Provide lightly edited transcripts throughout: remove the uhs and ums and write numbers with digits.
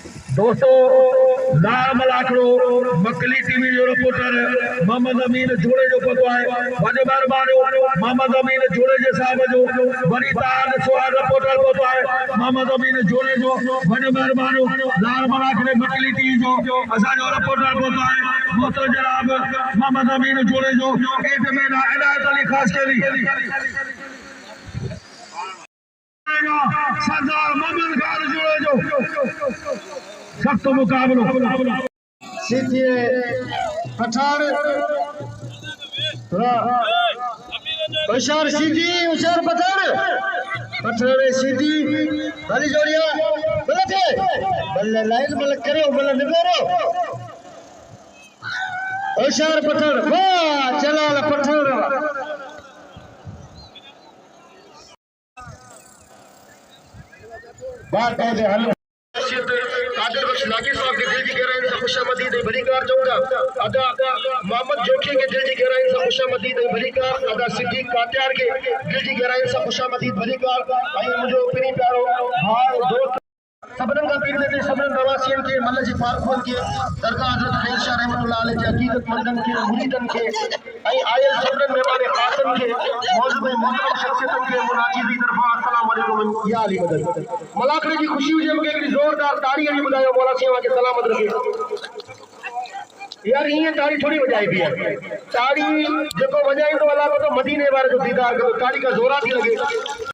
दोस्तों लाल मलाकड़ो मकली टीवी जो रिपोर्टर मोहम्मद अमीन जोड़े जो पतो है वॾो महिरबानी मोहम्मद अमीन जोड़े जे साहब जो वरी तार सुवाल रिपोर्टर पतो है मोहम्मद अमीन जोड़े जो वॾो महिरबानी लाल मलाकड़े मकली टीवी जो असा जो रिपोर्टर पतो है मोहतरम जनाब मोहम्मद अमीन जोड़े जो एट में इनायत अली खास केली सरदार मोहम्मद खान जोड़े जो सख्त मुकाबलो सीधी पठान होशियार सीधी होशियार पठान पठान सीधी भली जोड़िया बल्ले थे बल्ले लाइन बल्ले करो बल्ले निकालो होशियार पठान वाह चला पठान बात है हल कादिर बख्श नागी साहब के दिल की गहराई से खुशामदीद भलीकार जाऊंगा अदा मोहम्मद जोखी के दिल की गहराई से खुशामदीद भलीकार अदा सिद्दीक काटियार के दिल की गहराई से खुशामदीद भलीकार आई मुझे प्री प्यारो भाई दोस्त सबरन का पीर देते सबरन नवासियन के मल्ल जी फारूक के दरगाह हजरत खैर शाह रहमतुल्लाह अलैह के हकीकत मंदन के मुरीदन के आई आयल सबरन मेहमान खातन के मौजूद मोहतरम शख्सियतन के मुनाजिदी तरफा अस्सलाम वालेकुम या अली मदद मलाकड़े की खुशी हुई मूंखे हिकिड़ी ज़ोरदार ताड़ी हणी ॿुधायो मौला सेवा खे सलामत रखे यार ईअं ताड़ी थोड़ी वॼाइबी आहे ताड़ी जेको वॼाईंदो अलाह को तो मदीने वारे जो दीदार कंदो ताड़ी का ज़ोरा थी लॻे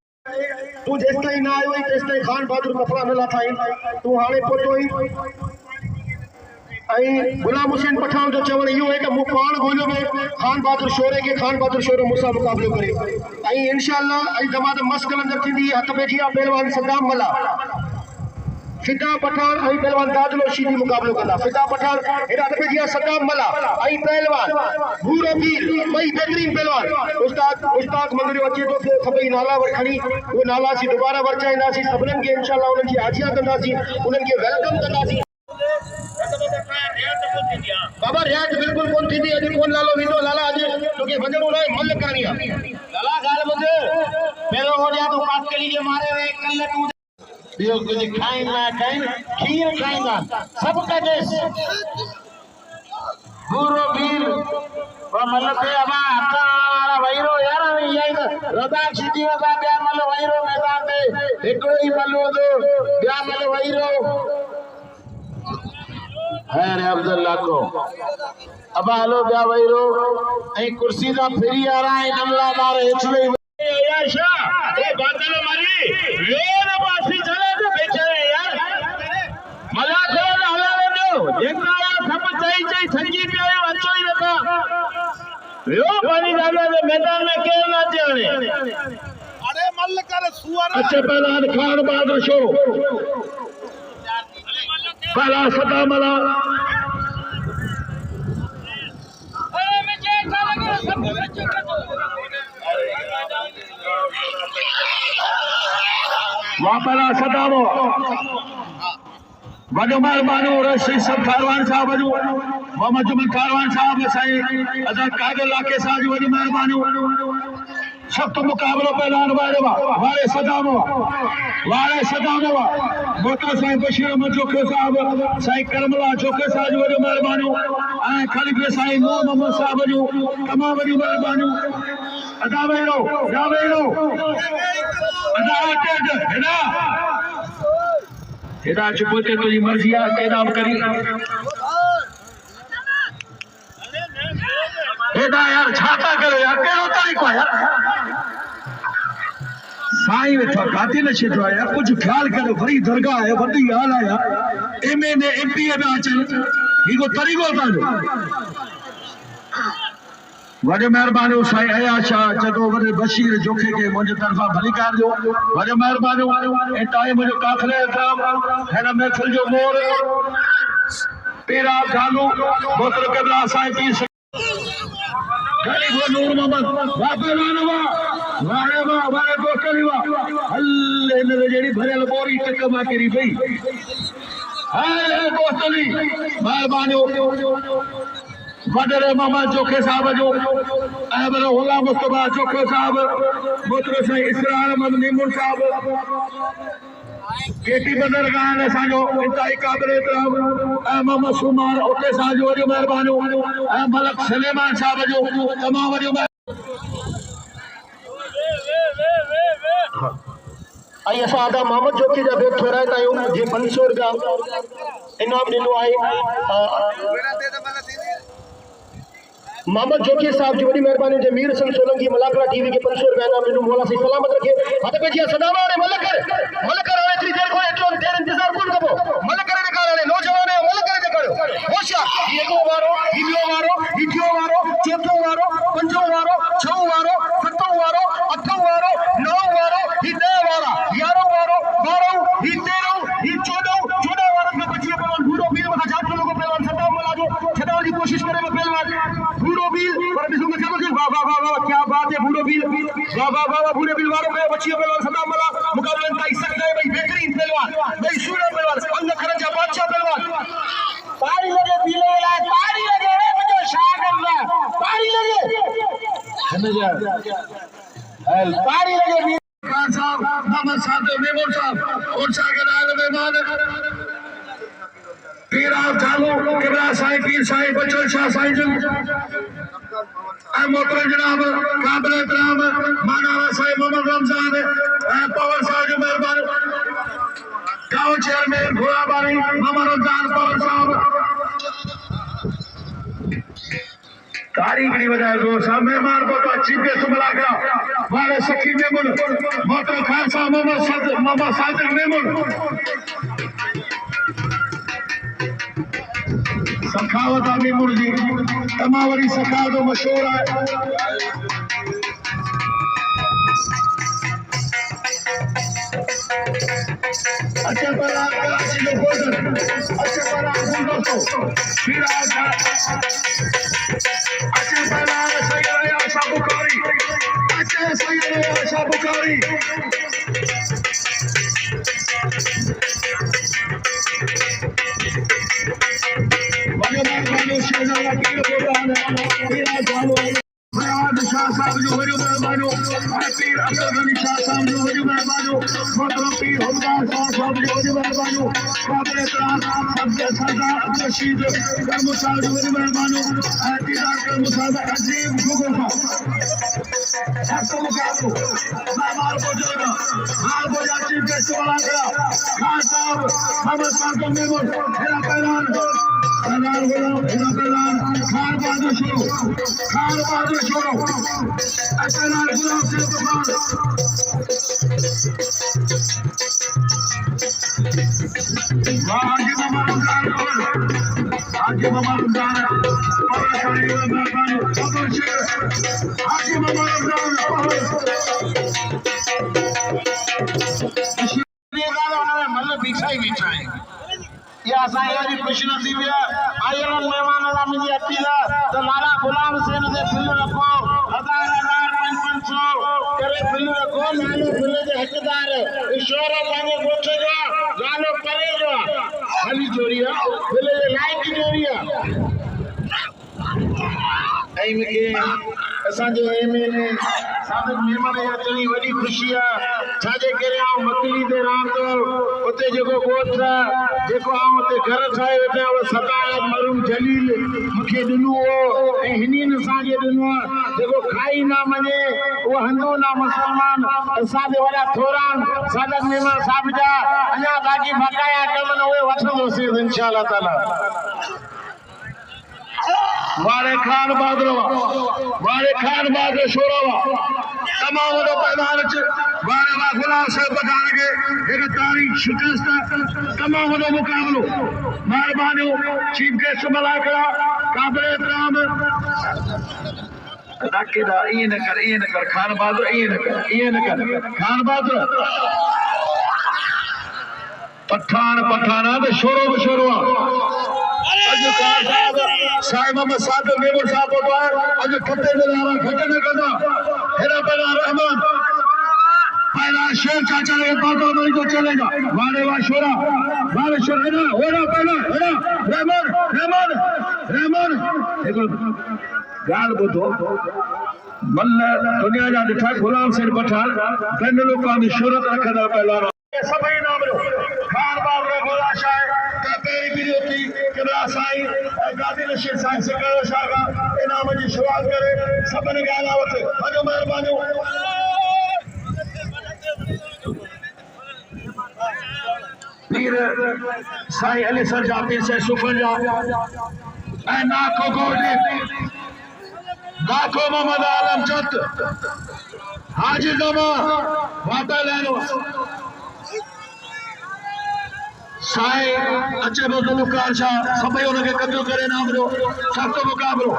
तू जेसि ताईं न आयो तेसि ताईं खान बहादुर कफड़ा न लाथा तू हाणे पहुतो गुलाम हुसैन पठान जो चवण इहो है कि मूं पाण ॻोल्हियो खान बहादुर शोरे के खान बहादुर शोरे मूंसां मुक़ाबिलो करे इंशाअल्लाह जमात मस्त कलंदर थींदी हथ में जी पहलवान सद्दाम मला फिदा पठान पहलवान दादलो शीदी मुकाबलो कंदा फिदा पठान हेॾा दफ़े जी सद्दाम मला पहलवान भूरो पीर ॿई बेहतरीन पहलवान उस्ताद मंगरियो अचे तो खपई नाला वर खणी वो नाला सी दोबारा वर्चाईंदासीं सभिनीनि खे इंशाअल्लाह उन्हनि जी हाजिया कंदासीं उन्हनि खे वेलकम कंदासीं बाबा रियायत बिल्कुल कोन थींदी अॼु कोन लालो वेंदो लाला अॼु तोखे वञणो न आहे मल करणी आहे लाला ॻाल्हि ॿुध पहिरियों हो ॾिया तूं काटकली जे मारे वे कल्ह तूं ॿियो कुझु खाइनि न खाइनि खीर खाईंदा सभु कजेसि पूरो पीर मल ते अबा हथारा वैरो यार इहा ई रदा सीधी रदा ॿिया मल वैरो मैदान ते हिकिड़ो ई मल हूंदो ॿिया मल वैरो हैर अब्दुल्ला को अबा हलो ॿिया वैरो ऐं कुर्सी था फिरी आरा ऐं नमला ॿार हेठि वेही यार शाह ए बादल मारी वेर बासी चले तो बेचारे यार मला करो न हला वेंदो जेका सब चई थकी पियो अचो ई नथा यो पानी डालो तो मैदान में केर न अचे अरे मल कर सुअर अच्छा पहलवान खान बहादुर शो पहला सदा मला वापला सदावो वॾो महिरबानी रशीद सब कारवान साहब जो मोहम्मद जुमन कारवान साहब साईं अदा कादर इलाके साहब जो वॾी महिरबानी सख्त मुकाबलो पहलवान वारे सदावो मोटा साईं बशीर अहमद जोखे साहब साईं करमला जोखे साहब जो वॾी महिरबानी ऐं खलीफे साईं नूर मोहम्मद साहब जो तमामु वॾी महिरबानी अदा वेरो हेॾा चुप ते तुंहिंजी मर्ज़ी आहे क़याम करी हेॾा यार छा था करो यार कहिड़ो तरीक़ो आहे यार साईं वेठो आहे काथे न छॾियो आहे यार कुझु ख़्यालु करो वरी दरगाह आहे वॾी ॻाल्हि आहे यार MA MP में अचनि हीअ को तरीक़ो तव्हांजो वॾो महिरबानी साईं अया शाह जदो वॾे बशीर जोखे के मुंहिंजे तरफ़ां भलीकार जो वॾो महिरबानी ऐं टाइम जो काफ़िले एतिराम हिन महफ़िल जो मोर तेरा गालू मोतर क़िबला साईं पीर खलीफ़ो नूर मोहम्मद वाह पहलवान वारे दोस्तनि वाह हल हिन जहिड़ी भरियल बोरी टिक मां किरी पई हाय दोस्तनि महिरबानी वडरे मोहम्मद जोखे साहब जो अहमद हुल्ला मुस्तफा जोखे साहब मोहतरम साईं इसरार अहमद मीमुन साहब केटी बंदर गान असांजो इंतहाई क़ाबिल एतिराम मोहम्मद सुमार उते साहब जो वॾियूं महिरबानियूं मलक सलेमान साहब जो तमामु वॾियूं आई असां आदा मोहम्मद जोकी जा बेट ठहराईंदा आहियूं जे 500 रुपया इनाम ॾिनो आहे मोहम्मद जोकी साहब जी वॾी महिरबानी जे मीर सिंह सोलंकी मलाकरा टीवी के 500 रुपया इनाम ॾिनो मौला साईं सलामत रखे हथ पे जी सदामा ने मलकर एतरी देर को एतरो देर इंतजार कोन कबो मलकर ॾेखारे नौजवान मलकर ॾेखारियो होशियार ही एगो वारो ही ॿियो वारो ही टियों वारो चोथों वारो पंजों वारो छहों वारो सतों वारो अठों वारो नौं वारो ही 10 वारा 11 वारो 12 ही 13 ही 14 वारो में बची पहलवान बूढ़ो वीर मथा जात लोगो पहलवान सदा मला जो छडाव की कोशिश करे पहलवान बूढ़ो वीर पर बिसुंग चलो वाह वाह वाह वाह क्या बात है बूढ़ो वीर वाह वाह वाह बूढ़े वीर वारो में बची पहलवान सदा मला मुकाबले में कर सकते हैं भाई बेहतरीन पहलवान भाई सूर्य पहलवान अंग खरजा बादशाह पहलवान ताड़ी लगे पीले वाला ताड़ी लगे रे मुझे शाह करना ताड़ी लगे है ना यार ताड़ी लगे वीर खान साहब मोहम्मद साहब मेमून साहब और शागिर्द मेहमान पीर आप चालू किबला साईं पीर साईं बचन शाह साईं जन मोहतरम जनाब काबिल एहतराम मानव साईं मोहम्मद रमजान पवन साहब जो मेहरबान गांव चेयरमैन घोड़ाबारी मोहम्मद रमजान पवन साहब तारीखी वजह जो साहब मेहमान को चीफ गेस्ट मलाकरा वाले सखी मेमून मोहतरम खान साहब मोहम्मद सादिक मेमून सखावत आमी मुर्जी तमावरी सखावत मशहूर है अच्छे पला कराची जो भोजन अच्छे पला दोस्तों फिर आजा अच्छे पला सैयद आशा बुखारी अच्छे सैयद आशा बुखारी शहजादा पीर बोलान पीरा जालो फराद शाह साहब जो वॾो महिमानो पीर अब्दुल गनी शाह साहब जो वॾो महिमानो मोहतरम पीर हमदार शाह साहब जो वॾो महिमानो काबिल एहतराम सब्ज़ सरदार रशीद करमू साहब जो वॾो महिमानो दीदार करमू साहब अजीम गुगो साहब मुकाबलो मेहमान बुजुर्ग हाल बोला चीफ गेस्ट मलाकरा खान साहब मोहम्मद साहब मेमून हेरा पहलवान सरदार गुलाम हेरा पहलवान खान बहादुर शुरू सरदार गुलाम सिंह तूफान हाजी मोहम्मद रमजान हाजी मोहम्मद रमजान हाजी मोहम्मद रमजान मल पीछा ही पीछा है या साईं खुश नसीब आयल मेहमान ला मुझे अपील तो लाला गुलाम सिंह ने फिल रखो 1000 500 करे फिल रखो लालो फिल जे हकदार ईश्वर पाने गोठे जो लालो करे जो खाली जोरिया फिल जे लायक जोरिया ऐं मूंखे असांजे एमएलए साबिक़ मेंबर जी अचणी वॾी ख़ुशी आहे छाजे करे आउं मकली ते रहां थो उते जेको ॻोठ जेको आउं उते घर ठाहे वेठो आहियां उहो सदायत मरूम जलील मूंखे ॾिनो हो ऐं हिननि असांखे ॾिनो आहे जेको खाई न मञे उहो हिंदू न मुस्लमान असांजे वॾा थोरान साबिक़ मेंबर साहिब जा अञा बाक़ी बक़ाया कम न उहे वठंदोसीं इंशा अल्लाह ताला वारे खान बहादुर शोरावा तमाम वॾो पहलवान वारे वा गुलाम साहब बधान के एक तारीख शिकस्त तमाम वॾो मुकाबलो महिरबानियूं चीफ गेस्ट मलाकरा काबिल एहतराम केॾा ईअं न कर खान बहादुर ईअं न कर खान बहादुर पठान त शोरो अॼु खान साहब साईं मोहम्मद सादिक मेमून साहब अॼु खटे में घट न कंदा हेरा पहला रहमान पहला शेर चाचा के पातो मरी तो चलेगा वारे वा शोरा वारे शोरा ना होरा पहला हेरा रहमान देखो गाल बुधो मल्ल दुनिया जा ॾिठा गुलाम सिंह पठान बेन लोकां जी शोहरत रखंदा पहला सभई नाम रो खान बाब रो गोला शाह का पेरी वीडियो की किबला साईं गादी रशीद साईं से करो शागा इनाम जी शुरुआत करे सबने गाना वते हजो मेहरबानी पीर साईं अली सर जा पीर से सुफर जा ए नाको गोडी नाको मोहम्मद आलम जत हाजी जमा वाटा लेनो साईं अचे मुल्कार शाह सभई उनके कत्ल करे नाम रो सख्त मुकाबलो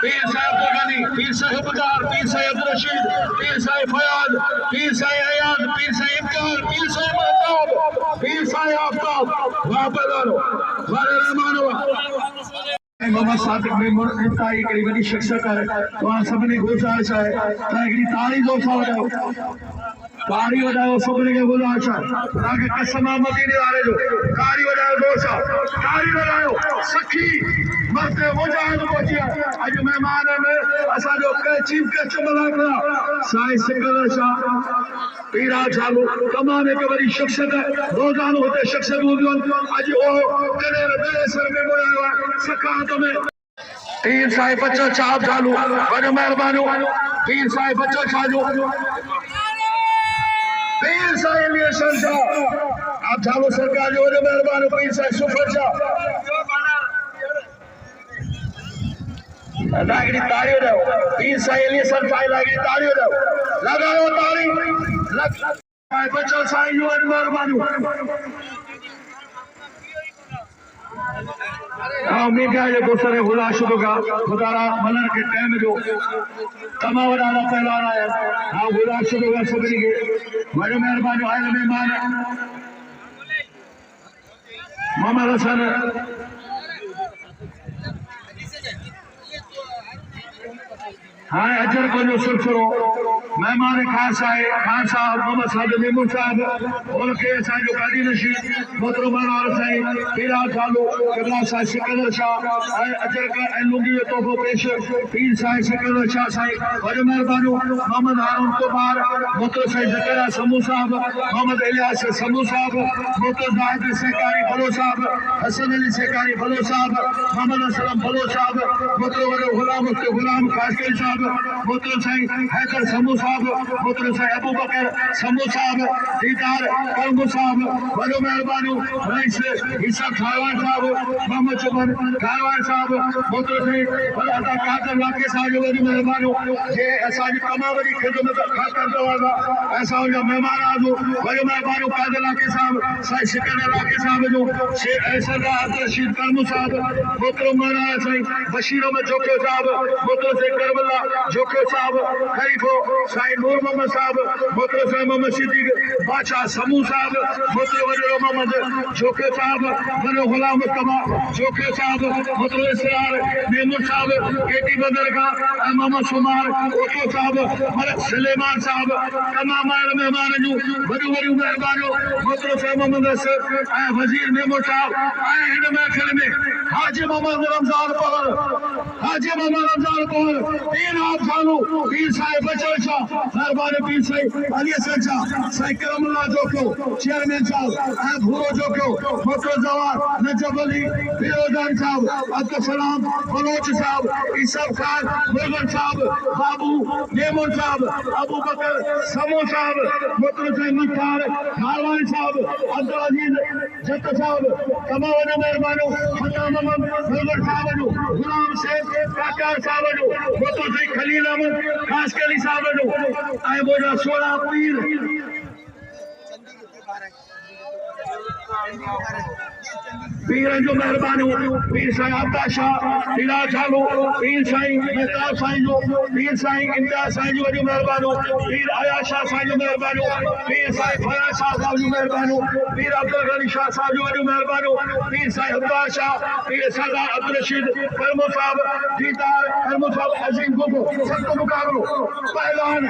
पीर साहिब गनी पीर साहिब बुदार पीर साहिब रशीद पीर साहिब फयाज पीर साहिब अयाज पीर साहिब इम्तिहान पीर साहिब महताब पीर साहिब आफ्ताब वापदारो वारे रहमानो मोहम्मद सादिक मेमून इंतहाई कड़ी वॾी शख्सियत है वहां सभिनी गुज़ारिश है हिकिड़ी ताड़ी जो सा वॼाओ कारी वॼायो सभिनी खे गुज़ारिश आहे तव्हांखे कसम आहे मदीने वारे जो कारी वॼायो दोस्त कारी वॼायो सखी मस्त मुजाहिद पहुची अॼु महिमान में असांजो चीफ गेस्ट मल्हाइण साईं सिकंदर शाह पीरा चालू तमाम एक वॾी शख्सियत रोज़ानो हुते शख्सियत हूंदियूं आहिनि अॼु उहो कॾहिं बेसर में मोड़ायो आहे सकात में पीर साहिब बच्चो चाप चालू वॾो महिरबानी पीर साहिब बच्चो छाजो पीर साहिब लिए सरजा आप चालू सरकार जो वॾो महिरबानी पीर साहिब सुफर शाह लागिड़ी ताड़ियों दो पीर साहिब लिए सर साईं लागिड़ी ताड़ियों दो लगाओ ताड़ी बच्चो साईं जो वॾो महिरबानी मीडिया जो गुस्से खुदा शुक्र खुदारा मलर के टाइम जो तमाम वॾा पहलवान आया हाँ खुदा शुक्र सभिनी खे वॾो महिरबानी आयल महिमान मोहम्मद हसन हाँ अजर को जो सिलसिलो मेहमान खास है खान साहब मोहम्मद सादिक मेमून साहब उनके असांजो गादी नशीद मोहतरम वार साईं पीरा चालू किबला साईं सिकंदर शाह अजर का लुंगी जो तोहफो पेश पीर साईं सिकंदर शाह साईं वॾो महिरबानी मोहम्मद हारून कुमार मोहतरम साईं ज़करिया समू साहब मोहम्मद इलियास समू साहब मोहतरम जाहिद सेकारी भलो साहब हसन अली सेकारी भलो साहब मोहम्मद असलम भलो साहब मोहतरम वॾो गुलाम कासकरी साहब मोहतरम साईं हैदर समू साहब मोहतरम साईं अबू बकर समू साहब दीदार कलमू साहब वॾो महिरबानी रईस ईसा खारवान साहब मोहम्मद जुमन खारवान साहब मोहतरम साईं अदा कादर वाक़े साहब जो वॾी महिरबानी जे असांजी तमामु वॾी ख़िदमत कंदो आहे असांजा महिमान आजो वॾो महिरबानी कादर वाक़े साहब साईं सिकंदर वाक़े साहब जो शेख सरदार अब्दुल रशीद कलमू साहब मोहतरम मौलाना साईं बशीर अहमद जोखियो साहब मोहतरम साईं करबला जोखियो साहब खलीफो साईं नूर मोहम्मद साहब मोहतरम साईं मोहम्मद सिद्दीक बादशाह समू साहब मोहतरम वॾो मोहम्मद जोखियो साहब वॾो गुलाम मुस्तफा जोखियो साहब मोहतरम इसरार मेमून साहब केटी बदरगाह मोहम्मद सुमार ओटो साहब मलक सलेमान साहब तमाम मेहमान जूं वॾियूं वॾियूं महिरबानियूं मोहतरम साईं मोहम्मद असर वज़ीर मेमून साहब हिन महफ़िल में हाजी मोहम्मद रमज़ान पहर हाजी मोहम्मद रमज़ान पहर तीन आप चालू पीर साहिब बच्चो शाह मेहरबानी पीर साईं अली हसन शाह साईं करमुल्लाह जोखियो चेयरमैन साहब भूरो जोखियो मोहतरम जवान नजब अली फिरोजान साहब अब्दुल सलाम बलोच साहब ईसफ खान मुगल साहब बाबू मेमून साहब अबू बकर समू साहब मोहतरम साईं मुख्तार खारवान साहब अब्दुल अजीज जत साहब तमाम वॾो महिरबानी फता मोहम्मद मुगल साहब जो गुलाम सेठ काकार साहब जो मोहतरम साईं खलील अहमद कासकली साहब जो मोजा 16 पीर पीर जो मेहरबानी पीर साईं अब्दा शाह पीरा चालू पीर साईं महताब साईं जो पीर साईं इम्तियाज साईं जो वॾी महिरबानी पीर अया शाह साईं जो महिरबानी पीर साईं फयाज शाह साहब जो महिरबानी पीर अब्दुल गनी शाह साहब जो वॾी महिरबानी पीर साईं अब्बास शाह पीर सरदार अब्दुल रशीद करमू साहब दीदार करमू साहब अजीम गुगो सख्त मुकाबलो पहलवान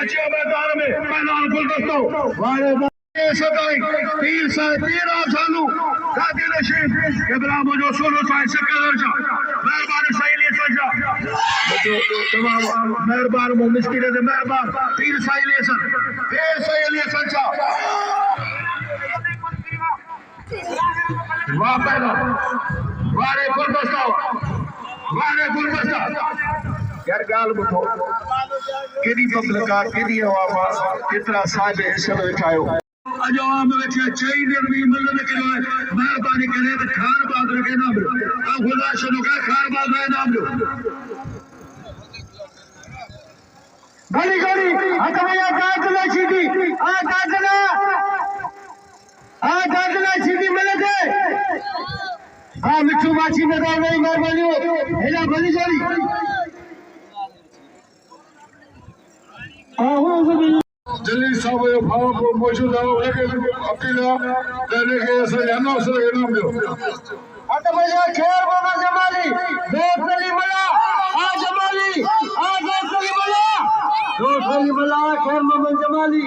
अच्छे मैदान में पहलवान गुलदस्तो वाले सदाई पीर साहिब पीर आप चालू गादी नशीद किबला मुझो सोलो साईं सिकंदर शाह मेहरबानी साईं लिए सजा तमाम मेहरबान मो मिस्किन दे मेहरबान पीर साईं लेसन चा वाह पहला वारे गुलबस्ता यार गाल बुठो केडी पब्लिक आ केडी आवाम आ केतरा साहिब इस्म उठायो अजो आम वेठे चई दिन भी मदद करो मेहरबानी करे त खान बाद रखे ना आ खुदा शनो का खान बाद है नाम लो गली गली हटमया गाजला सीधी आ गाजला सीधी मिले दे आ मिठू माछी में दाव नहीं मेहरबानी हेला भली जोड़ी जल्दी साहब यो भाव को मौजूद है लेकिन अपीला देने के ऐसे जानो से नाम दो हटमया खैर बाबा जमाली दोस्तली मला आ जमाली आ दोस्तली मला खैर मोहम्मद जमाली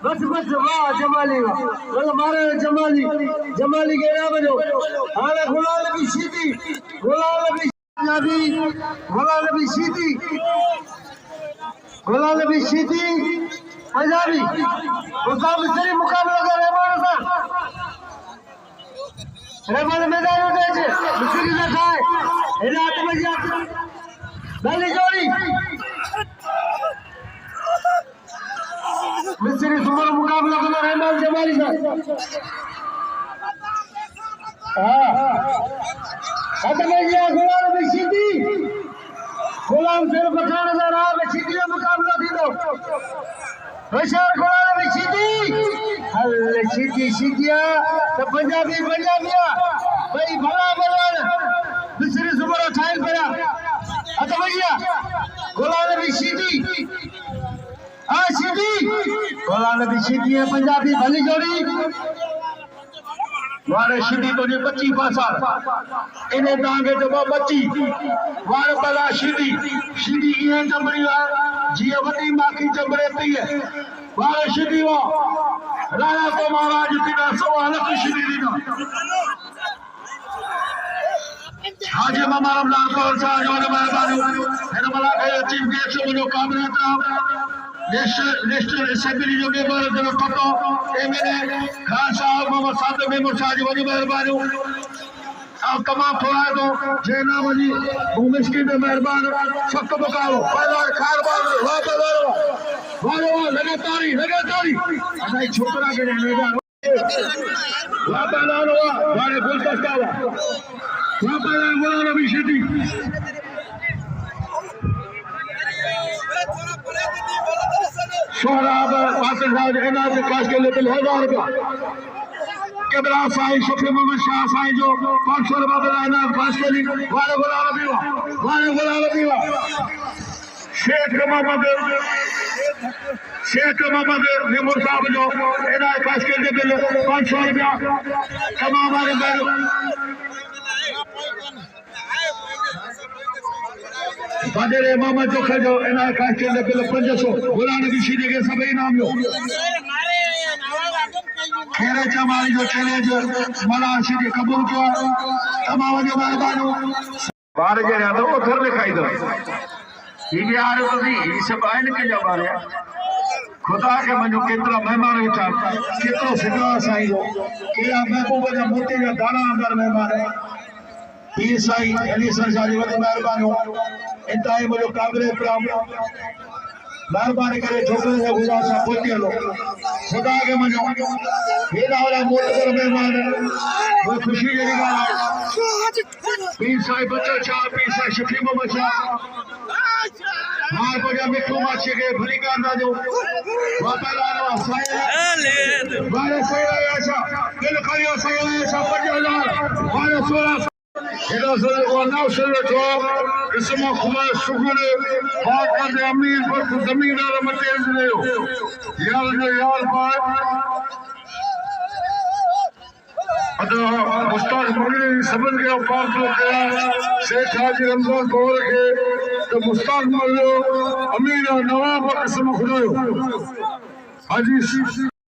बस वाह जमाली वाह मारे जमाली के ना बजो हाले गुलाल भी सीधी पंजाबी उसका मिस्त्री मुकाबला कर रहमान मैदान उठे छे मिस्त्री ना खाए एना आत्मजिया गली जोड़ी मिस्त्री सुमर मुकाबला कर रहमान जमाली साहब हां आत्मजिया गुलाम में सीधी गुलाम से पठान नजर आ में सीधी मुकाबला थी दो बशर गुलाम में सीधी हल्ले सीधिया तो पंजाबिया भाई भला मिस्त्री सुमर ठाइल पड़ा आत्मजिया गुलाम में सीधी गोलान भी सीधी है पंजाबी भली जोड़ी वारे सीधी तो जी 25 पासा इन्हें दांगे तो बच्ची वारे बला सीधी ये जमरी है जी वडी माखी जमरे पई है वारे सीधी वो राणा को महाराज तीना सवा लख सीधी दीना हाजी मामा रमजान कौर साहब जो मेहरबानी है मला के चीफ गेस्ट जो कामना था नेशनल असेंबली जो मेंबर जो पतो एमएलए खान साहब मोहम्मद साहब मेंबर साहब वडी मेहरबानी आप तमाम थोड़ा तो जे नाम जी मुमिस्किन में मेहरबान सख्त बकाओ पहला खार वारो लगातारी असाई छोकरा के मेहरबान वाला वारे गुलदस्ता वाला वाला भी सीधी सोहराब पासन साहब इनाम के काश के लेवल 1000 रुपया केबला साईं शफी मोहम्मद शाह साईं जो 500 रुपया का इनाम काश के लिए वाले गुलाम बीवा शेख मोहम्मद निमर साहब जो इनाम काश के लेवल 500 रुपया तमाम वाले बादरे मोहम्मद जो खजो इना का के लेवल 500 गुलाम नबी सीधे के सब इनाम लो खेरे जमाली जो चैलेंज मला सीधे कबूल किया तमाम जो मेहरबानी बार जे रहा तो उधर लिखाई दो ये यार तो नहीं सब आइन के जमाने खुदा के मनो केतरा मेहमान उठा केतरो फिदा साईं जो केला महबूब जा मोती जा दाना अंदर मेहमान पीर साईं अली सरसारी वडी मेहरबानी इंतहाई मुझे काबिल इकराम मेहरबानी करे छोकरे से गुजा सा पहुंची हलो खुदा के मनो हेदा वाला मोट कर मेहमान वो खुशी जड़ी गाल पीर साईं बच्चा शाह पीर साईं शफी मोहम्मद शाह मार को जा मिठू माछी के भली कांदा जो वापला नो साईं वारे साईं ऐसा दिल करियो साईं ऐसा 5000 वारे 16 इधर से वो नाव से तो इसमें खुदा शुक्र बात करते अमीर पर जमींदार मतेज ले यार पाए अदा मुस्ताक मगरी सबन के पाक लो कया शेख हाजी रमजान कौर के तो मुस्ताक मगरी अमीर नवाब किस्म खुदा हाजी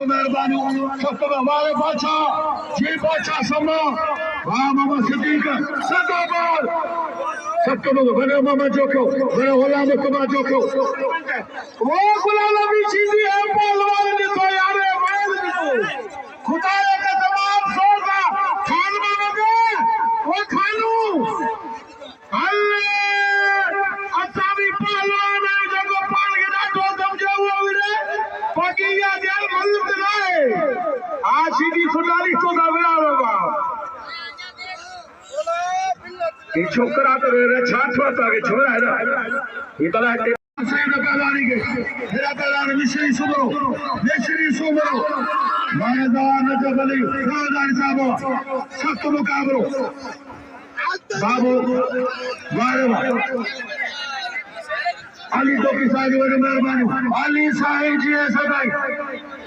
मेहरबानी सब हमारे बादशाह जी बादशाह समा वाह मोहम्मद सिद्दीक सदाबाद सब बने मोहम्मद जोखो बने गुलाम कुमार जोखो वो गुलाम नबी चीज़ी है पहलवान ने तो यार खुदा का तमाम सोर का खान मानोगे वो खानू अल्लाह असामी पहलवान है जब पाल के ना तो समझे हुआ वीरे पकीया जेल मल्लुक रहे आज सीधी सुनाली तो दबरा होगा ये छोकरा तो रे छाछ होता के छोरा है ना ये तला के सही पहलवानी के मेरा पहलवान मिश्री सुमरो मैदान जबली राजानी साहब सख्त मुकाबलो बाबू वारे अली तो किसान बड़े मेहरबानी अली साहिब जी है सदाई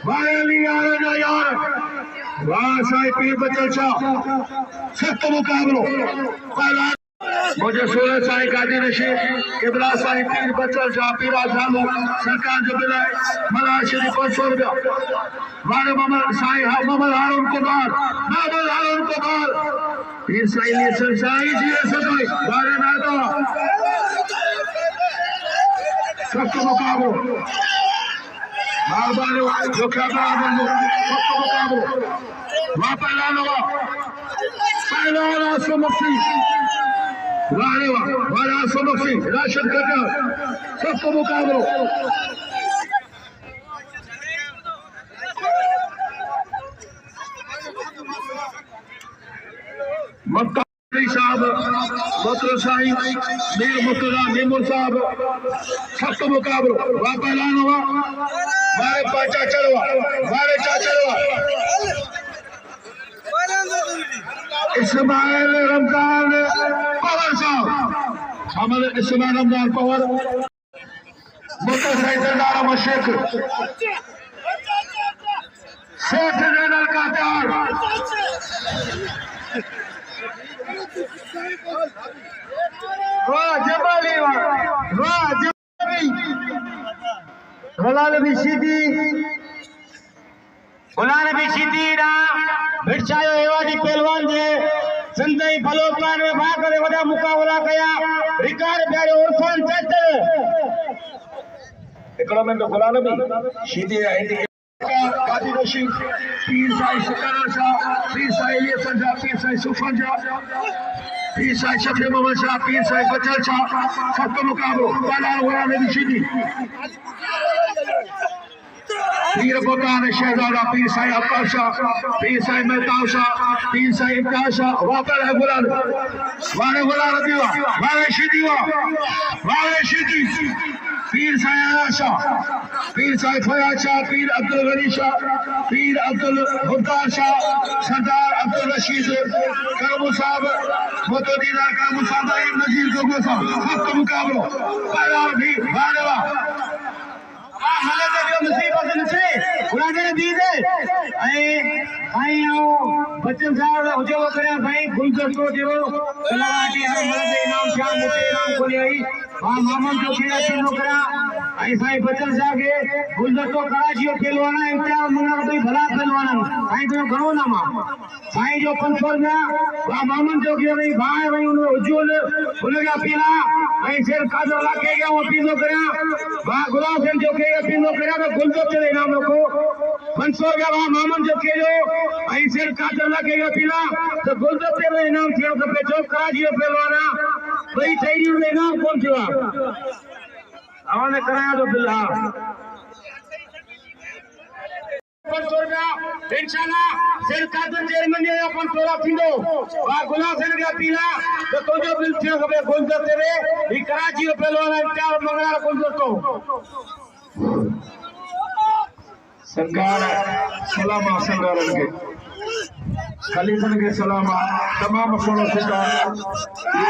वारे अली यार वाह साहिब पीर बच्चा शाह सख्त मुकाबलो मुझे 16 साल गाजी नशीब किबला साहिब पीर बच्चा शाह पीरा झालू सरकार जो बिलाए मला शरीफ 500 रुपया वारे मोहम्मद साहिब मोहम्मद हारून कुमार पीर साहिब साहिब जी है सदाई वारे नाता सख्त मुकाबलो मेहरबानी जो क्या सख्त मुकाबलो वहाँ पहलवान आसमक्सी वारे आसमक्सी राशिद कटार सख्त मुकाबलो मक्का साहब बकर साहिब मीर मुर्तजा मीमुर साहब सख्त मुकाबलो वहाँ पहलवान हुआ मारे चाचड़वा इस्माइल रमजान पवर साहब हमारे इस्माइल रमजान पवर मोटरसाइकिल मशेक सेठ जनरल का त्याग गुलाम नबी सीधी ना भिड़छायो एवाजी पहलवान जे सिंधई बलोचस्तान में भाग करे वडा मुकाबला कया रिकॉर्ड प्यारे उर्फान चचर एकड़ो में तो गुलाम नबी सीधी है गाजी नशीब पीर साईं सिकंदर शाह पीर साईं इलियास शाह पीर साईं सुफन शाह पीर साईं शफी मोहम्मद शाह पीर साईं बचल शाह सख्त मुकाबलो पहलवान गुलाम नबी सीधी पीर बुतान शहजादा पीर साईं अब्बास शाह पीर साईं मेहताब शाह पीर साईं इम्तियाज शाह वापस है गुलाम वारे नबी वारे सीधी पीर साईं आया शाह पीर साईं फयाज शाह पीर अब्दुल गनी शाह पीर अब्दुल मुख्तार शाह सरदार अब्दुल रशीद करमू साहब मोतदीदार करमू साहब नजीर गोगो साहब सख्त मुकाबलो पहलवान भी वारे बच्चन साहब हुजे वो करे साईं गुलदस्तो जो तलावाटी हर मदद इनाम शाह मोटे इनाम को आई हां मामन जो खेला चीनो करा आई साईं बच्चन साहब के गुलदस्तो कराची पहलवान इम्तियाज मंगा तो भला पहलवान साईं तो घणो नाम साईं जो 500 में वा मामन जो के भाई भाई भाई उन उज्जवल उनका पीला आई शेर कादर लाके गया वो पीनो करा वा गुलाम सिंह जो के पीनो करा तो गुलदस्तो इनाम रखो 500 रुपया वा मामन जो के जो आई शेर कादर लाके गया पीला तो गुलदस्ते में इनाम थियो खपे जो कराची पहलवान भाई ठहरी में इनाम कौन थियो आवाने कराया तो बिल्ला 500 रुपया इंशाल्लाह शेर कादर चेयरमैन ने अपन तोला थींदो वा गुलाम सिंह का पीला तो तुझो बिल थियो खपे गुलदस्ते में ई कराची पहलवान चार मंगला गुलदस्तो सरकार सलामा संगारन के खलीफन के सलामा तमाम अफसरों से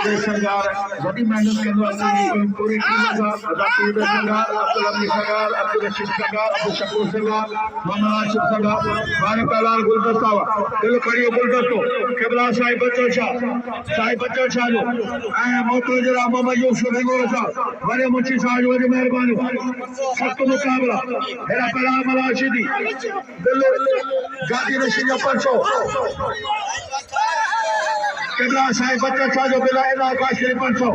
ये सरकार बड़ी मेहनत के द्वारा पूरी टीम का अदापुर सरकार अब्दुल अमीर सरकार अब्दुल रशीद सरकार अब्दुल शकूर सरकार मोहम्मद आशिफ सरकार हमारे पहलवान गुलदस्ता दिल खड़ी गुलदस्तो केबला साईं बच्चन शाह जो मोतो जरा मोहम्मद यूसुफ बेंगोर साहब वरे मुंशी साहब जो वरी मेहरबानी सख्त मुकाबला हेरा पला मलाशिदी दिल्ली गादी नशीन 500 केबला साईं बच्चन शाह जो बिला इना आकाश के 500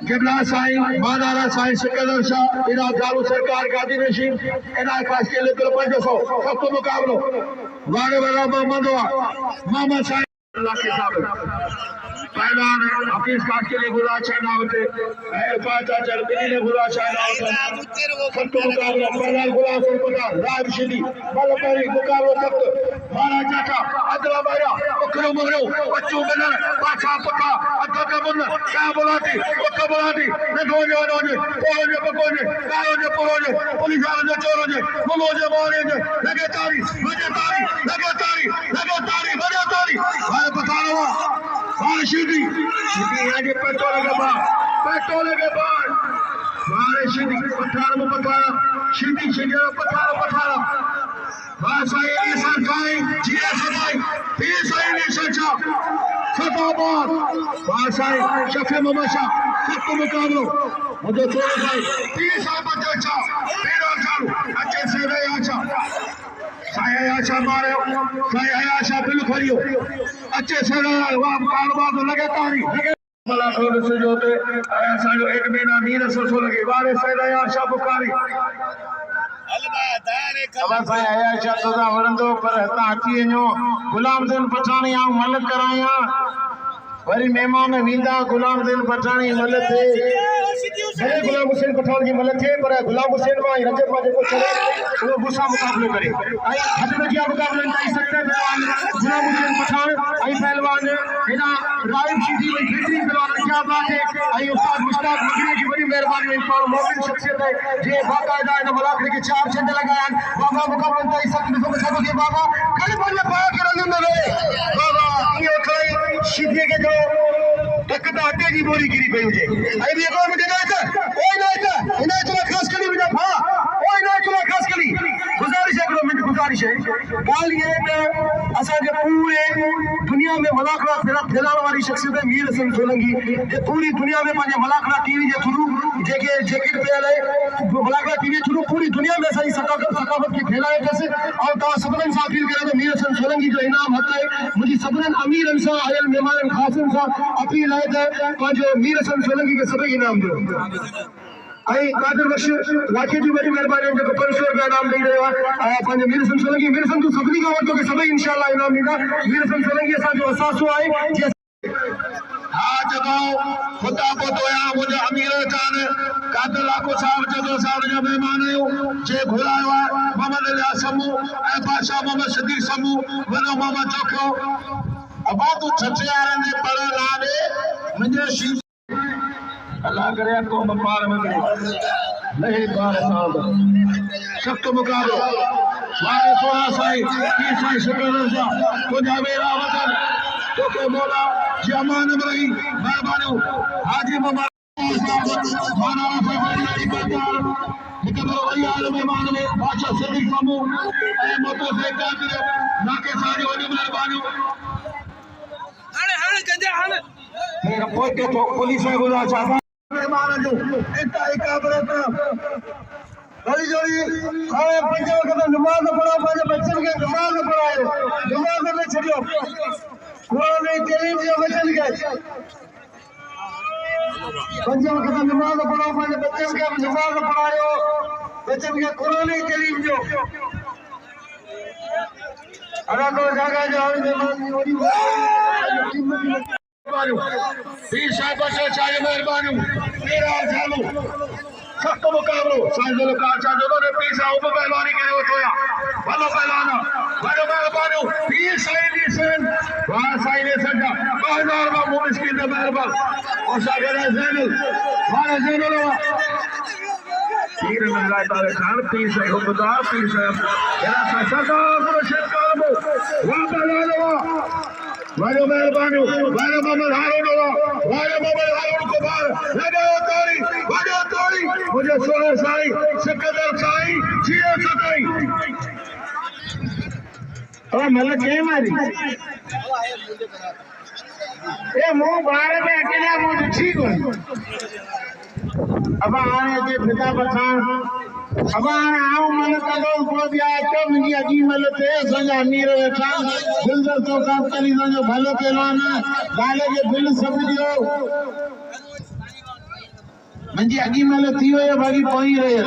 केबला साईं मानारा साईं सिकंदर शाह इना दारू सरकार गादी नशीन इना आकाश के लिए 500 सख्त मुकाबलो वारे वाला मोहम्मद साईं अल्लाह के साहब पहलवान हफीज खान के लिए बुला चाहना होते ने बुला चाहना होता सख्त मुकाबला पहला गुलाम सुल्तान राय शिदी बल पहली मुकाबला सख्त मारा चाचा अदला बाया उखरो मगरो बच्चू बनर पाछा पका अद्धा का मुन क्या बुलाती ओका बुलाती ने दोने पकोने कारोने पुरोने पुलिस वाले ने चोरोने मुलोजे मारे ने लगे तारी बजे तारी लगे तारी अरे पता ना मारे शिदी आगे पेट्रोल के बाद मारे शिदी पठार में पठार शिदी पठार भाषाई सरकारी जिया सदाई तीसरी निशा सताबाद भाषाई शफी ममशा सख्त मुकाबलो मुझे छोड़ भाई 30 साल बच्चा तेरा चालू अच्छे से रहे आशा साया आशा मारे साया आशा बिल खड़ियो अच्छे से रहे वाह कारोबार तो लगे तारी मला खोल से जोते ऐसा जो एक महीना नीर सो लगे वारे साया आशा बुखारी भाई आया शाह वणंदो पर हितां अची वञो गुलामदीन पठाणी ऐं मलिक करायां वरी महिमान वेंदा गुलामदीन पठाणी मल थे गुलाम हुसैन पठान जी मल थे पर गुलाम हुसैन मां रजब मां जेको चले वो गुस्सा मुकाबलो करे ऐं हद जा मुकाबलो ॾेई सघंदा पहलवान गुलाम हुसैन पठान ऐं पहलवान हेॾा राइब शिदी वई बेहतरीन पहलवान इजाबात है ऐं उस्ताद मुश्ताक मगरी जी वॾी महिरबानी इन पाण मोमिन शख्सियत है जे बाकायदा इन मुलाक़े के 4 चंड लगायान बाबा मुकाबलो ॾेई सघंदा तो छा के बाबा कल पर पाया के रंग में बाबा इहो खई शिदी के जो तक अटे जी बोरी गिरी पई हुजे ऐं बि 1 मिनट इन चला खास करी मुझे भा इन चला खास करी गुजारिश है 1 मिनट गुजारिश है गाल ये असा के पूरे दुनिया में मलाखड़ा फैलाने वाली शख्सियत है मीर हसन सोलंकी ये पूरी दुनिया में पांजे मलाखड़ा टीवी के थ्रू जेके जैकेट पहल है मलाखड़ा टीवी थ्रू पूरी दुनिया में सही सकाफत की फैलाए कैसे और ता सबरन सा अपील करे तो मीर हसन सोलंकी जो इनाम हक है मुझी सबरन अमीरन सा आयल मेहमान खासन सा अपील है तो पांजो मीर हसन सोलंकी के सभी इनाम दो आई कादर बख्श लाखे जी बड़ी मेहरबानी जो 500 रुपया इनाम दे रहे हो पांजे मीर हसन सोलंकी मीर हसन तो सभी का वटो के सभी इंशाल्लाह इनाम दीदा मीर हसन सोलंकी सा जो असासो आए आज गाओ खुदा को दोया मुझे अमीर जान कादर लाखो साहब जो मेहमान आयो जे घुरायो मोहम्मद अली समूह ए बादशाह मोहम्मद सिद्दीक समूह वनो मोहम्मद चोखो अबा तू छठियारन ने पर लावे मुझे शी अल्लाह करे को पार में नहीं बार साहब सख्त मुकाबला मारे सोना साईं की साईं सिकंदर शाह तुझा मेरा वतन तो के मौला जी अमान रही मेहरबानी हाजी मोहम्मद माना मेहमान ने बादशाह सिद्दीक समूह ए मोतो से कादिर नाके सारी वडी मेहरबानी हाने गंजा हाने मेरा पोते तो पुलिस में गुजा चाहता मेहमान जो एका बरत गली जोड़ी खाए पंजे वक्त नमाज पढ़ो पंजे बच्चन के नमाज पढ़ायो नमाज में छड़ियो कुरान करीम जो बच्चन के पंजे वक्त नमाज पढ़ो पंजे बच्चन के नमाज पढ़ायो बच्चन के कुरान करीम जो अदा तो जगह जो मेहमान वडी पीर साहब से चाहे मेहरबानी मेरा चालू सख्त मुकाबलो साइंस का चाहे ने पीर साहब पहलवानी करे हो तोया भलो पहलवाना बड़ो मेहरबानी पीर साईं सन वाह साईं ने सजा बाजार में मुस्किन ने मेहरबान और सागर ज़ैनुल वाह ज़ैनुल पीर में लाए तारे खान पीर साईं खुदा पीर साहब यार सचा का शेर करबो वाह पहलवान वाले मेहरबानी वाले मोहम्मद हारून को बाहर लगाओ तारी मुझे सोना साईं सिकंदर साईं जिया सदाई और मलक के मारी ये मुंह बाहर में अकेला मुंह ठीक हो अब आने के पिता पठान अब आने आओ मन कदो को दिया तो मुझे अजी मलते संग अमीर बैठा दिलदर तो काम करी जो भलो पहलवान गाले के बिल सब दियो मुझे अजी मल थी हो बाकी पहुंच रहे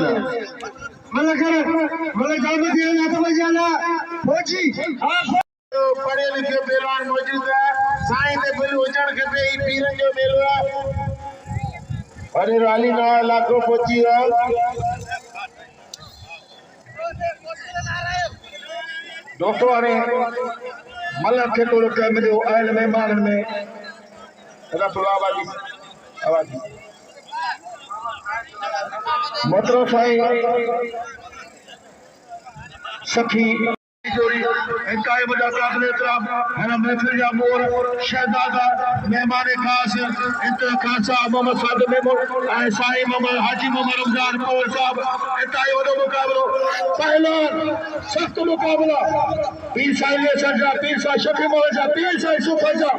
मतलब कर में दिया ना तो मजाला फौजी पढ़े लिखे पहलवान मौजूद है साईं दे बिल उजड़ के पे पीरन जो मेलवा अरे राली ना लाखों पहुंची है दोस्तों अरे मतलब के तो लोग में जो आयल मेहमान में ऐसा थोड़ा आवाज़ मतलब साईं सखी जोड़ी इंतहाई बड़ा काबिल एहतराम है ना महफिल या मोर शहजादा मेहमान खास इंतहा खान साहब मोहम्मद सादिक मेमून साईं मोहम्मद हाजी मोहम्मद रमजान पौर साहब इंतहाई वॾो मुक़ाबलो पहलवान सख्त मुक़ाबला पीर साईं सजा पीर साईं शफी मोहम्मद पीर साईं सुफर जा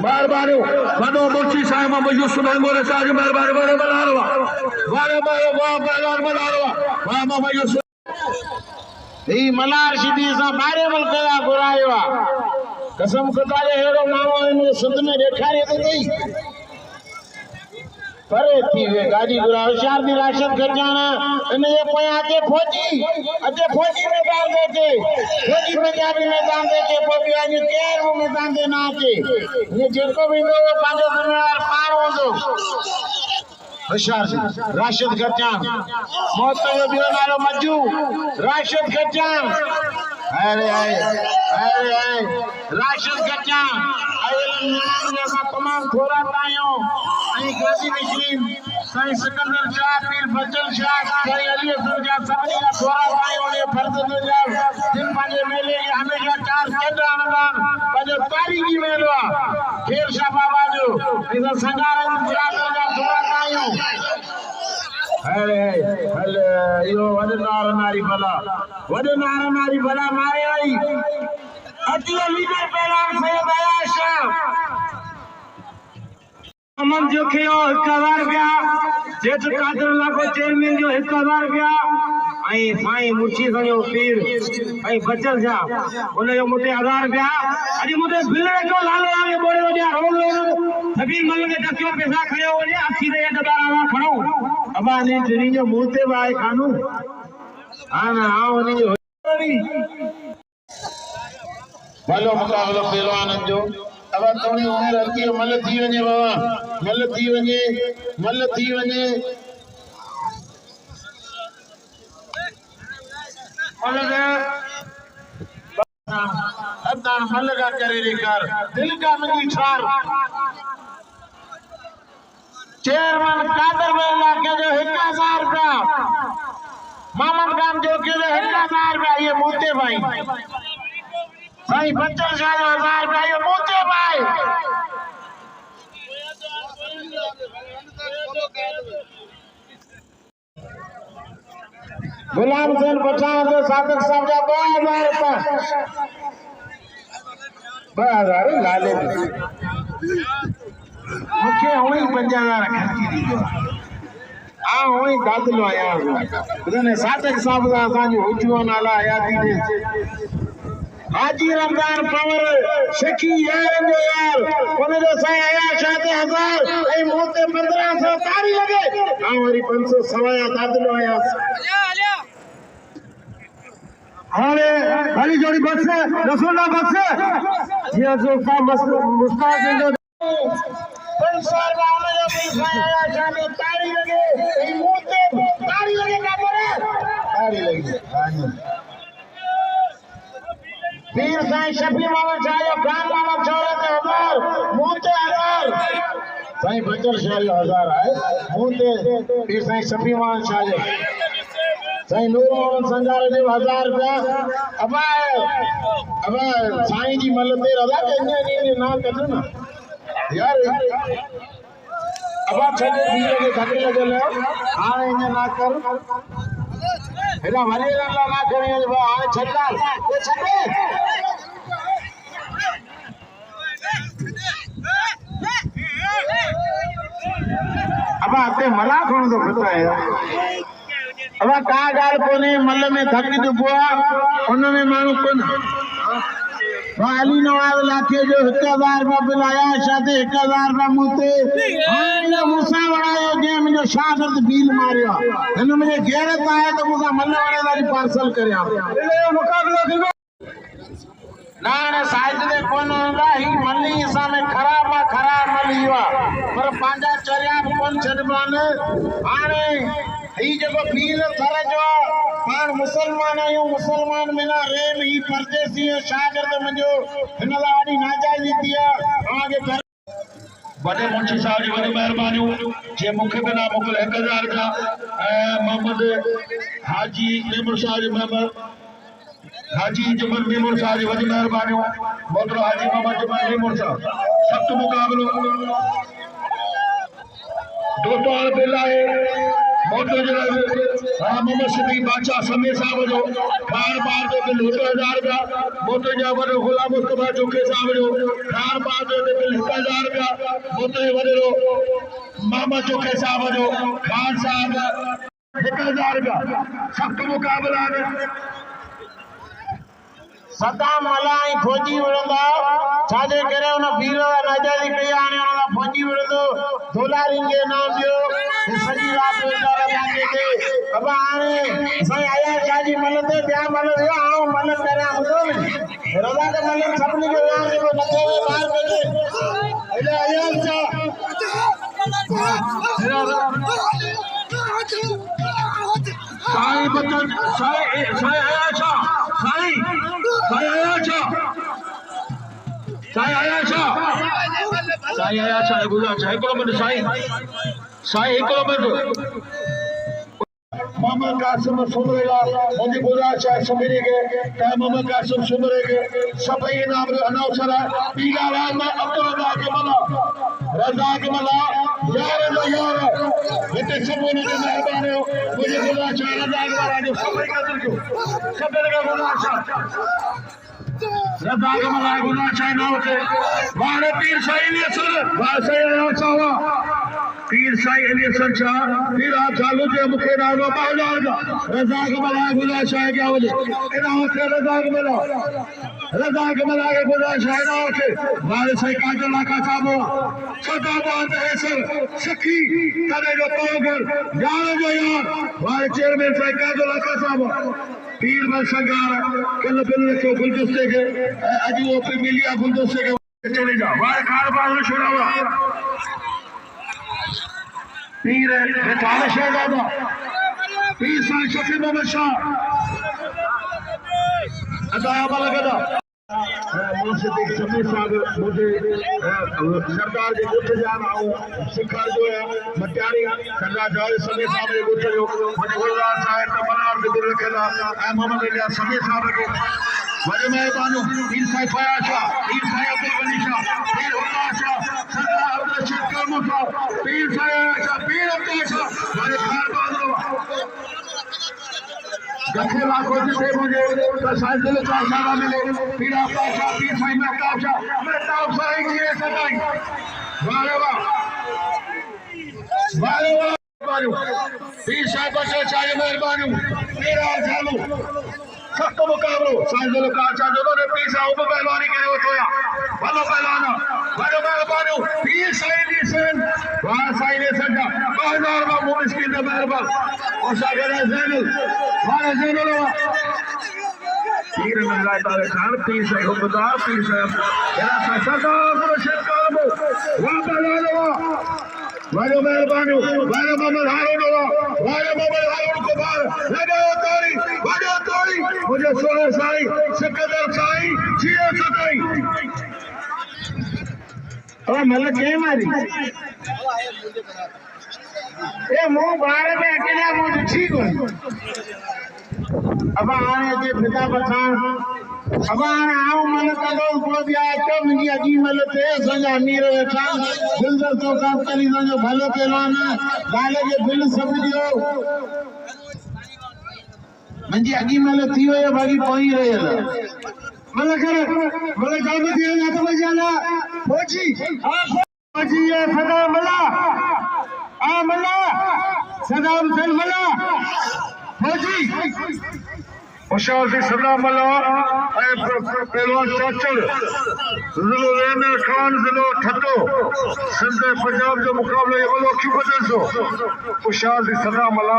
मेहरबानी वॾो मुर्शी साईं मोहम्मद यूसुफ मोहम्मद साहब मेहरबानी वारे मल्हारवा वारे वाह पहलवान मल्हारवा वाह मोहम्मद यूसुफ ई मल्हार सिधी सा बारे मल कया घुरायो कसम खुदा जे हेड़ो मामो इन सिंध में ॾेखारे तो नहीं परे थी वे गाड़ी घुरा होशियार दी राशन खजाना इन ये पोया के फौजी मैदान देते फौजी पंजाबी मैदान देते पोबिया ने केर वो मैदान दे ना के ये जेको भी दो पांचो दुनियादार पार होंदो होशियार राशिद खजान मोहतरम बियो नालो मज्जू राशिद खजान अरे राशिद खजान आयल नाम का तमाम थोड़ा तायो आई गाजी नशीन साईं सिकंदर शाह पीर बचल शाह साईं अली हसन जा सभी का थोड़ा तायो ने फर्ज दे जा जिन पाजे मेले हमेशा चार चंद्र आनंद पाजे तारीखी मेलवा खेर शाह बाबा जो इधर संगारन बुलाकर जा थोड़ा तायो अरे यो वड नारी भला मारे आई अति लीडर पहलवान सैयद आयाशा अमन जो खेयो हिकवार गया जेठ कादर लाखो चेयरमैन जो हिकवार गया आई साईं मुर्शी जो पीर आई बचल जा उन जो मुते 1000 रुपया अजी मुते बिलरे को लालो आगे बोले वडिया रोल सभी मल में टकियो पैसा खयो वने असी दे डबारा वा खणो अबा ने जरी जो मुते वाए खानू आना आओ ने जो भलो मुकाबलो पहलवान जो अब थोड़ी उम्र हल्की मल थी वने बाबा मल थी वने अदान मल का करे रिकार दिल का मनी छार चेयरमैन कादर में इलाके जो 1000 रुपया मामन गाम जो के 1000 रुपया ये मोते भाई साईं बच्चन शाह 1000 रुपया ये मोते भाई गुलाम हुसैन पठान जो सादिक साहब जा 2000 लाले मुखे हुई 5000 खर्ची दी आ हुई दादलो आया उन्हें सादिक साहब जा असांजो हुजो नाला हयाती दे हाजी रमजान पवर शकी यार ने यार उन जो साईं आया शादी 1000 ए मोते 1500 तारी लगे आ वरी 500 सवाया दादलो आया हाले खाली जोड़ी बस है रसूलुल्लाह बस है ये जो का मुस्ताद जो 500 वाला जो भी आया शादी तारी लगे ए मोते तारी लगे का करे तारी लगी हां पीर साईं शफी मोहम्मद शाह जो खान मोहम्मद शौरत 1000 मोते 1000 साईं बचल शाह 1000 है मोते पीर साईं शफी मोहम्मद शाह जो साईं नूर मोहम्मद संगार जो 1000 रुपया अब साईं जी मल ते रदा के ना कर ना यार अब छे धीरे के धक्के लगे ले हां इने ना कर हेड़ा वरी रल्ला ना करे हां छड्डा ये छड्डे अब आते मला कोण तो खतरा है अब का गाल कोने मल्ल में धक्की तो बुआ उन्होंने मानो कोन वाली नवाब लाखे जो 1000 रुपया बिलाया शादी 1000 रुपया मुते हां मुसा बड़ा ये गेम जो शागर्द बिल मारिया इन मुझे गैरत आया तो मुसा मल्ल वाले वाली पार्सल करया ये मुकाबला ना ना साइड दे कोन होला ही मल्ली सा में खराब मलिवा पर पांजा चरिया कोन छडबान हाने ही जको पीर थर जो पान मुसलमान आयो मुसलमान मिला रेम ही परदेसी शागिर्द मंजो हिनला वाडी नाजायज दिया आगे कर बड़े मुंशी साहब जी वॾी महिरबानी जे मूंखे बिना मोकल 1000 का मोहम्मद हाजी मेमूर साहब जी मेंबर हाजी जुमन मेमूर साहब जी वॾी महिरबानी मोहतरम हाजी मोहम्मद जुमन मेमूर साहब सख्त मुकाबलो दोस्तों बिल्ला है मोहम्मद सिद्दीक बादशाह समीर साहब जो बार जो बिल 1000 का मोतो जा वडो गुलाम मुस्तफा जोखे साहब जो बार जो बिल 1000 का मोतो वडो मोहम्मद जोखे साहब जो खान साहब 1000 का सख्त मुकाबला है सदा मलाई फौजी वरंदा छाजे करे उन बीरो नाजादी कई आने वाला फौजी वरंदो $2 के नाम दियो सजी रात बेचारा लागे के अब आने सही आया जाजी मलते ब्याह मलते आओ मलत करे हमको रजा के मलत सबने के यहां देखो नथे बाहर बैठे अरे आया जा साईं बच्चन साईं आया छा साईं आया छा गुज़ार छा हिकिड़ो मिंट साईं हिकिड़ो मिंट मोहम्मद कासिम सुमरेगा मुझे गुज़ारिश है समीरी के मोहम्मद कासिम सुमरे के सभई इनाम जो अनाउंसर है पीला राम अब्दुल रज़ाक मला यार जो यार हिते सभई के मेहरबानी हो मुझे गुज़ारिश है रज़ाक वाला जो सभई का दिल जो सभई का गुज़ारिश है रज़ाक मला गुज़ारिश है ना होते वाले पीर साईं ने सर वासे आसावा पीर साईं अलीसन शाह पीर आप चालू जे मुखे नालो बाजार का रज़ाक मला गुज़ारिश है क्या वजह इना होते रज़ाक मला के गुज़ारिश है ना होते वाले साईं काजल का साहब सदा बात ऐसे सखी करे जो पागर यार जो यार वाले चेयरमैन साईं काजल का साहब पीर बन संगार कल बिल को गुलदस्ते के आज वो पे मिलिया गुलदस्ते के चले जा वाले कारबार छोड़ा पीर बेताल शहजादा पीर साईं शफी मोहम्मद शाह अदा बलगदा सिद्दीक समीर साहब मुझे सरदार के गुठ जाना हो शिखर जो है मटियारी सरदार जवाहर समीर साहब के गुठ जो मुझे गुलजार साहब तमन्नार के दिल रखेला मोहम्मद इलियास समीर साहब के बड़े मेहरबानी पीर साईं फयाज शाह पीर साईं अब्दुल गनी शाह पीर उल्लाह शाह सरदार अब्दुल रशीद कर्मू शाह पीर साईं शाह पीर अब्दुल शाह बड़े मेहरबान गठे लाखों जिसे मुझे साईं दिल शाह मिले पीर आपका शाह पीर साईं महताब शाह साईं की सदाई वाले वाह पीर साईं बशर शाह मेहरबानी पीर आप चालू सख्त मुकाबलो साईं दिल शाह जो ने पीर साहब पहलवानी करे वो तोया भलो पहलवाना बड़े मेहरबानी पीर साईं दी सन वाह साईं ने सजा 2000 का मुस्किन ने मेहरबान और सागर ज़ैनुल वाले ज़ैनुल पीर मेरा तारे खान पीर साईं हुबदार पीर साहब तेरा सरदार रशीद कर्मू वाह पहलवान वाले मेहरबानी वाले मोहम्मद हारून को बाहर लगाओ ताड़ी मुझे सोने साईं सिकंदर साईं जिया सदाई अब मल के मारी ए मो बाहर में अकेला मुझे ठीक हो अब आने के पिता बचान अब आने आओ मन का दोस्त को दिया तो मुझे अजीब मल थे संजा अमीर बैठा गुलदर तो काम करी जो भलो पहलवान गाले के बिल सब दियो मुंहिंजी अॻी महिल थी वई आहे बाक़ी पोइ ई रहियल होशियार सिंह सदामला पहलवान चाचड़ जिलो रहमान खान जिलो ठट्टो सिंध पंजाब जो मुकाबलो ये बोलो क्यों बदल होशियार सिंह सदामला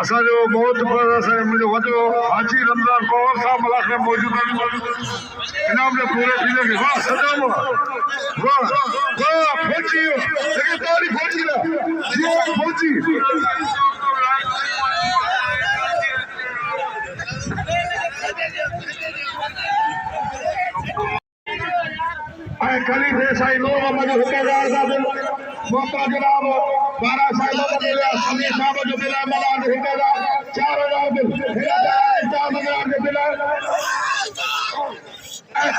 असांजो बहुत पर असांजो मुंहिंजो वॾो हाजी रमज़ान कौर साहब मलाख में मौजूद आहिनि इनाम जो पूरे थींदे खे वाह सदाम वाह वाह फौजी लेकिन तारीफ़ फौजी ना जी फौजी खलीफे साईं नूर मोहम्मद हुक्केदार साहब मौका जनाब 12 साल मिला समी साहब जो मिला मलाद हुक्केदार 4000 बिल जो मिला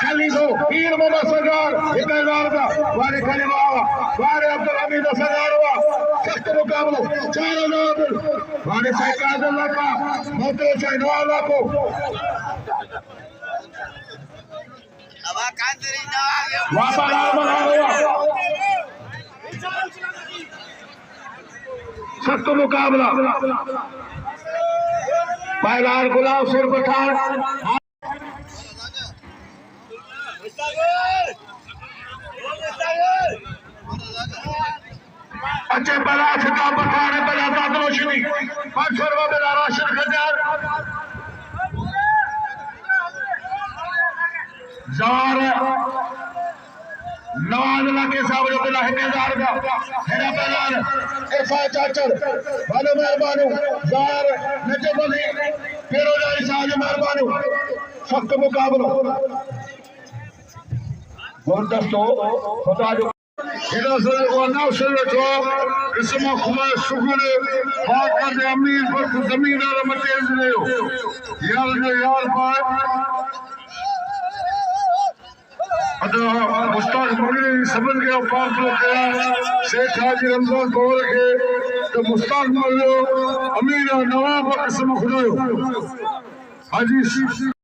खलीफो पीर मोहम्मद सरदार हुक्केदार का वारे खलीफा वारे अब्दुल हमीद सरदार हुआ सख्त मुकाबला 4000 बिल वारे साईं कादर का मोहतरम साईं नवाला को सख्त मुकाबला पायदार गुलाम सिर पठान अच्छे पहला खिताब पठान है पहला दाद रोशनी 500 रुपये मेरा राशन खजार जवार नवाज लाके साहब जो बिला हिकेदार का हेरा पहलान इरफा चाचर वालो मेहरबानो जार नजब अली पेरोजारी साहब जो मेहरबानो सख्त मुकाबलो गुलदस्तो खुदा जो हेरा से वो से तो इसमें खुदा शुक्र पाक का अमीर पर जमीनदार मतेज ले यार जो यार पाए मुश्ताक मुगली सबन के पास किया शेख हाजी रमजान कौर के तो मुश्ताक मुगली अमीर नवाब किस्म खुदा हाजी